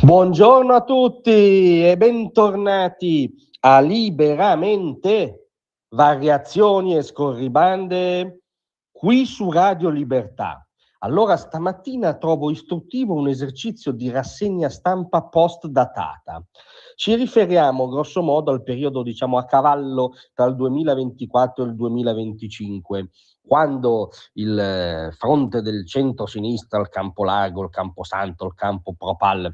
Buongiorno a tutti e bentornati a Liberamente, variazioni e scorribande qui su Radio Libertà. Allora, stamattina trovo istruttivo un esercizio di rassegna stampa post-datata. Ci riferiamo grosso modo al periodo, diciamo, a cavallo tra il 2024 e il 2025, quando il fronte del centro-sinistra, il campo largo, il camposanto, il campo Propal,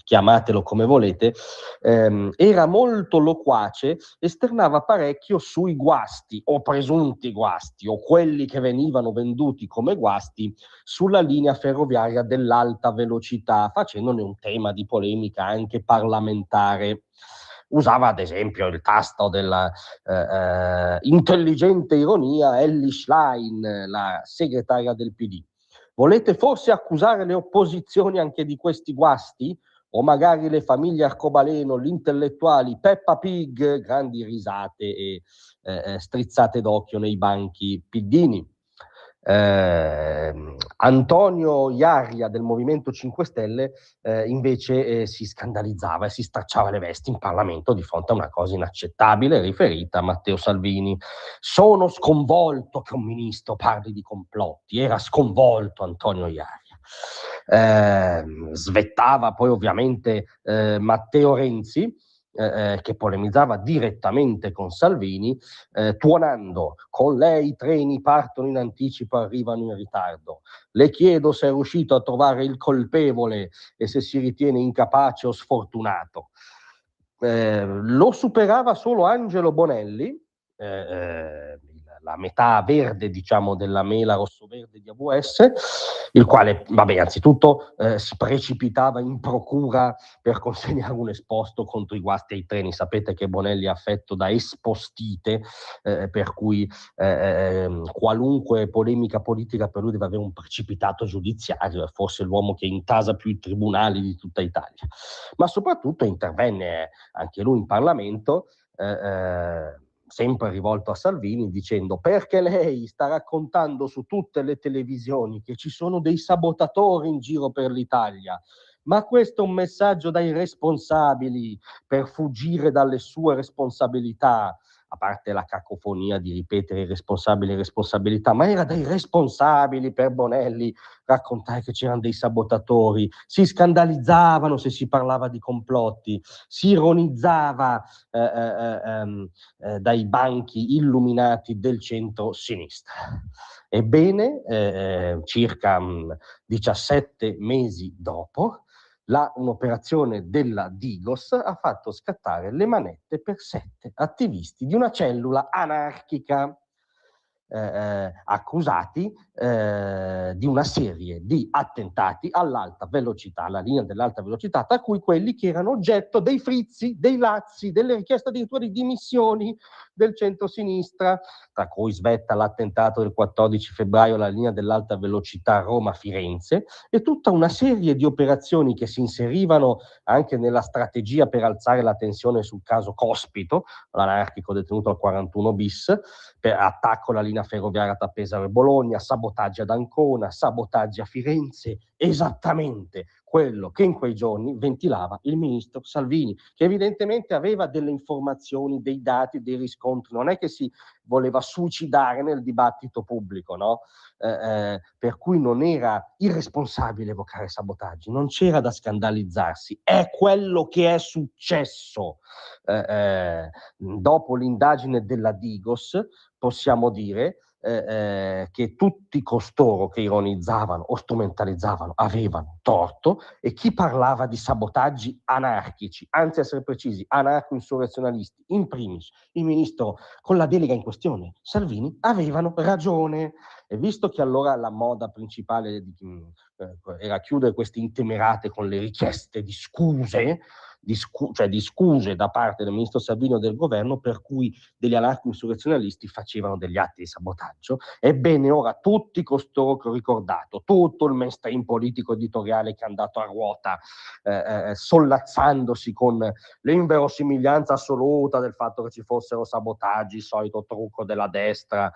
chiamatelo come volete, era molto loquace, esternava parecchio sui guasti o presunti guasti o quelli che venivano venduti come guasti sulla linea ferroviaria dell'alta velocità, facendone un tema di polemica anche parlamentare. Usava ad esempio il tasto della intelligente ironia Elly Schlein, la segretaria del PD. Volete forse accusare le opposizioni anche di questi guasti? O magari le famiglie Arcobaleno, gli intellettuali, Peppa Pig, grandi risate e strizzate d'occhio nei banchi piddini. Antonio Iaria del Movimento 5 Stelle invece si scandalizzava e si stracciava le vesti in Parlamento di fronte a una cosa inaccettabile riferita a Matteo Salvini. Sono sconvolto che un ministro parli di complotti, era sconvolto Antonio Iaria. Svettava poi ovviamente Matteo Renzi, che polemizzava direttamente con Salvini, tuonando: con lei i treni partono in anticipo, arrivano in ritardo. Le chiedo se è riuscito a trovare il colpevole e se si ritiene incapace o sfortunato. Lo superava solo Angelo Bonelli, la metà verde, diciamo, della mela rosso-verde di AVS, il quale, vabbè, anzitutto si precipitava in procura per consegnare un esposto contro i guasti ai treni. Sapete che Bonelli è affetto da espostite, per cui qualunque polemica politica per lui deve avere un precipitato giudiziario, è forse l'uomo che intasa più i tribunali di tutta Italia. Ma soprattutto intervenne anche lui in Parlamento, sempre rivolto a Salvini, dicendo: perché lei sta raccontando su tutte le televisioni che ci sono dei sabotatori in giro per l'Italia? Ma questo è un messaggio dai responsabili per fuggire dalle sue responsabilità, a parte la cacofonia di ripetere i responsabili e responsabilità, ma era dai responsabili per Bonelli raccontare che c'erano dei sabotatori, si scandalizzavano se si parlava di complotti, si ironizzava dai banchi illuminati del centro-sinistra. Ebbene, circa 17 mesi dopo, un'operazione della Digos ha fatto scattare le manette per 7 attivisti di una cellula anarchica, accusati di una serie di attentati all'alta velocità, alla linea dell'alta velocità, tra cui quelli che erano oggetto dei frizzi, dei lazzi, delle richieste addirittura di dimissioni del centro-sinistra, tra cui svetta l'attentato del 14 febbraio alla linea dell'alta velocità Roma-Firenze, e tutta una serie di operazioni che si inserivano anche nella strategia per alzare la tensione sul caso Cospito, l'anarchico detenuto al 41 bis, per attacco alla linea ferroviaria tra Pesaro e Bologna, sabotaggi ad Ancona, sabotaggi a Firenze, esattamente quello che in quei giorni ventilava il ministro Salvini, che evidentemente aveva delle informazioni, dei dati, dei riscontri, non è che si voleva suicidare nel dibattito pubblico, no? Per cui non era irresponsabile evocare sabotaggi, non c'era da scandalizzarsi, è quello che è successo. Dopo l'indagine della Digos possiamo dire che tutti costoro che ironizzavano o strumentalizzavano avevano torto, e chi parlava di sabotaggi anarchici, anzi a essere precisi anarco-insurrezionalisti, in primis il ministro con la delega in questione, Salvini, avevano ragione. E visto che allora la moda principale era chiudere queste intemerate con le richieste di scuse, cioè di scuse da parte del ministro Salvini o del governo, per cui degli anarco-insurrezionalisti facevano degli atti di sabotaggio. Ebbene, ora tutti costoro che ho ricordato, tutto il mainstream politico editoriale che è andato a ruota, sollazzandosi con l'inverosimiglianza assoluta del fatto che ci fossero sabotaggi, il solito trucco della destra,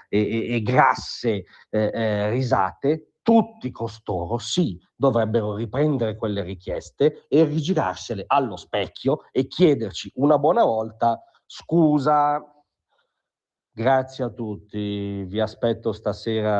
e grasse risate, tutti costoro sì dovrebbero riprendere quelle richieste e rigirarsele allo specchio e chiederci una buona volta scusa. Grazie a tutti, vi aspetto stasera